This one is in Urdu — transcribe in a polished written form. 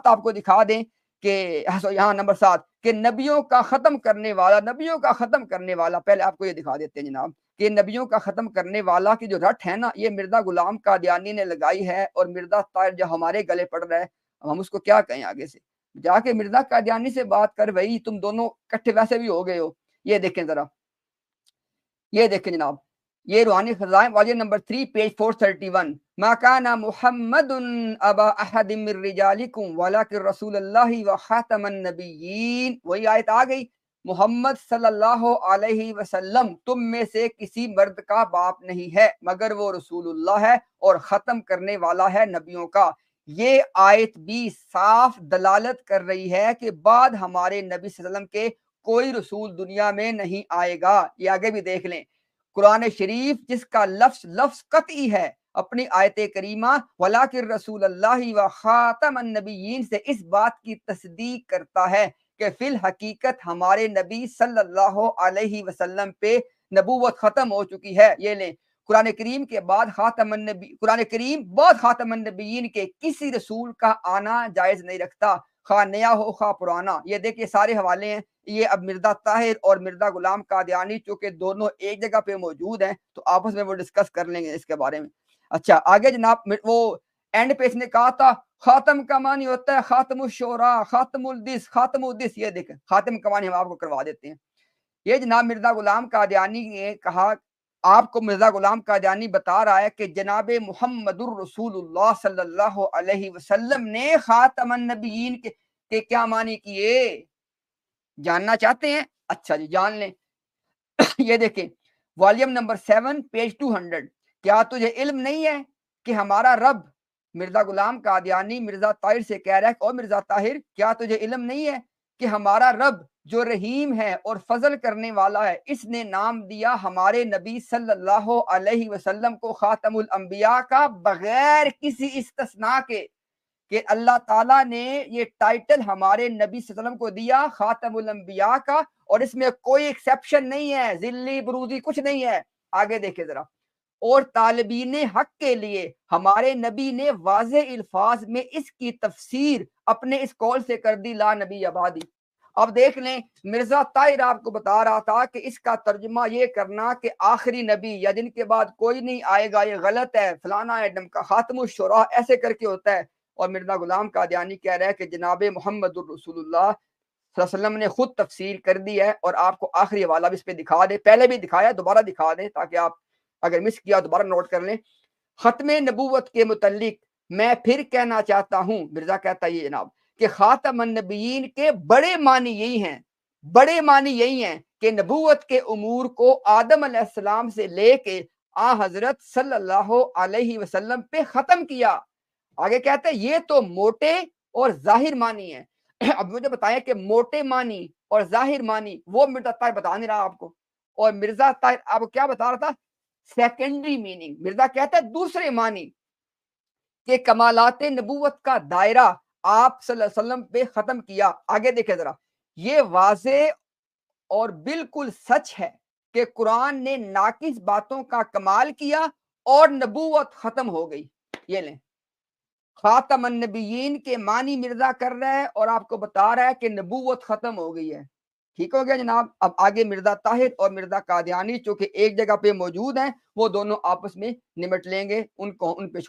7 آپ کو دکھا دیں کہ یہاں نمبر 7 کہ نبیوں کا ختم کرنے والا پہلے آپ کو یہ دکھا دیتے ہیں جناب کہ نبیوں کا ختم کرنے والا کی جو رٹ ہے نا یہ مرزا غلام قادیانی نے لگائی ہے، اور مرزا طاہر جو ہمارے گلے پڑ رہا ہے ہم اس کو کیا کہیں آگے سے جا کے مرزا قادیانی سے بات کر بھائی، تم دونوں کٹھے ویسے بھی ہو گئے ہو۔ یہ دیکھیں ذرا، یہ دیکھیں جناب، یہ روحانی خزائن والیوم نمبر 3 پیج 431 ما کان محمد ابا احد من رجالکم ولکن رسول اللہ وخاتم النبیین۔ وہی آیت آ گئی، محمد صلی اللہ علیہ وسلم تم میں سے کسی مرد کا باپ نہیں ہے مگر وہ رسول اللہ ہے اور ختم کرنے والا ہے نبیوں کا۔ یہ آیت بھی صاف دلالت کر رہی ہے کہ بعد ہمارے نبی صلی اللہ علیہ وسلم کے کوئی رسول دنیا میں نہیں آئے گا۔ یہ آگے بھی دیکھ لیں، قرآن شریف جس کا لفظ قطعی ہے اپنی آیت کریمہ وَلَٰكِن رسول اللہ و خاتم النبیین سے اس بات کی تصدیق کرتا ہے کہ فی الحقیقت ہمارے نبی صلی اللہ علیہ وسلم پہ نبوت ختم ہو چکی ہے۔ یہ لیں، قرآن کریم کے بعد قرآن کریم بعد خاتم النبیین کے کسی رسول کا آنا جائز نہیں رکھتا، خواہ نیا ہو خواہ پرانا۔ یہ دیکھیں سارے حوالے ہیں، یہ اب مرزا طاہر اور مرزا غلام قادیانی چونکہ دونوں ایک جگہ پہ موجود ہیں تو آپس میں وہ ڈسکس کر لیں گے اس کے بارے میں۔ اچھا آگے جناب، وہ اینڈ پہ اس نے کہا تھا خاتم کا معنی ہوتا ہے خاتم الشعراء، خاتم الدس، خاتم الدس۔ یہ دیکھیں خاتم کا معنی ہم آپ کو کروا دیتے ہیں۔ یہ جناب مرزا غلام قادیانی نے کہا، آپ کو مرزا غلام قادیانی بتا رہا ہے کہ جناب محمد الرسول اللہ صلی اللہ علیہ وسلم نے خاتم النبیین کے کیا معنی کیے، جاننا چاہتے ہیں؟ اچھا جی جان لیں۔ یہ دیکھیں والیوم نمبر 7 پیج 200 کیا تجھے علم نہیں ہے کہ ہمارا رب، مرزا غلام قادیانی مرزا طاہر سے کہہ رہا ہے اور مرزا طاہر کیا تجھے علم نہیں ہے کہ ہمارا رب جو رحیم ہے اور فضل کرنے والا ہے، اس نے نام دیا ہمارے نبی صلی اللہ علیہ وسلم کو خاتم الانبیاء کا بغیر کسی استثناء کے، کہ اللہ تعالیٰ نے یہ ٹائٹل ہمارے نبی صلی اللہ علیہ وسلم کو دیا خاتم الانبیاء کا، اور اس میں کوئی ایکسیپشن نہیں ہے، ذلی بروزی کچھ نہیں ہے۔ آگے دیکھیں ذرا، اور طالبین حق کے لیے ہمارے نبی نے واضح الفاظ میں اس کی تفسیر اپنے اس قول سے کر دی لا نبی آبادی۔ اب دیکھ لیں، مرزا طاہر آپ کو بتا رہا تھا کہ اس کا ترجمہ یہ کرنا کہ آخری نبی یا جن کے بعد کوئی نہیں آئے گا یہ غلط ہے، فلانا ہے، کا خاتم الشعراء ایسے کر کے ہوتا ہے۔ اور مرزا غلام قادیانی کہہ رہا ہے کہ جناب محمد الرسول اللہ صلی اللہ علیہ وسلم نے خود تفسیر کر دی ہے، اور آپ کو آخری حوالہ بھی اس پہ دکھا دے، پہلے بھی دکھایا دوبارہ دکھا دیں تاکہ آپ اگر مس کیا دوبارہ نوٹ کر لیں۔ ختم نبوت کے متعلق میں پھر کہنا چاہتا ہوں، مرزا کہتا ہے یہ جناب کہ خاتم النبیین کے بڑے معنی یہی ہیں کہ نبوت کے امور کو آدم علیہ السلام سے لے کے آ حضرت صلی اللہ علیہ وسلم پہ ختم کیا۔ آگے کہتے ہیں یہ تو موٹے اور ظاہر معنی ہیں۔ اب مجھے بتائیں کہ موٹے معنی اور ظاہر معنی وہ مرزا طاہر بتا نہیں رہا آپ کو، اور مرزا طاہر آپ کو کیا بتا رہا تھا؟ Secondary meaning. مرزا کہتا ہے دوسرے معنی کہ کمالات نبوت کا دائرہ آپ صلی اللہ علیہ وسلم پہ ختم کیا۔ آگے دیکھیں ذرا، یہ واضح اور بالکل سچ ہے کہ قرآن نے ناقص باتوں کا کمال کیا اور نبوت ختم ہو گئی۔ یہ لیں، خاتم النبیین کے معنی مرزا کر رہا ہے اور آپ کو بتا رہا ہے کہ نبوت ختم ہو گئی ہے۔ ٹھیک ہو گیا جناب۔ اب آگے مرزا طاہر اور مرزا قادیانی چونکہ ایک جگہ پہ موجود ہیں، وہ دونوں آپس میں نمٹ لیں گے، ان پہ چھوڑ